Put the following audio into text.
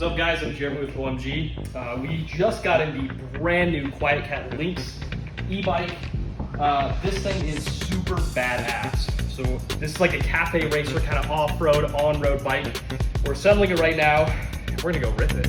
What's up guys, I'm Jeremy with OMG. We just got in the brand new Quiet Cat Lynx e-bike. This thing is super badass. So this is like a cafe racer, kind of off-road, on-road bike. We're assembling it right now. We're gonna go rip it.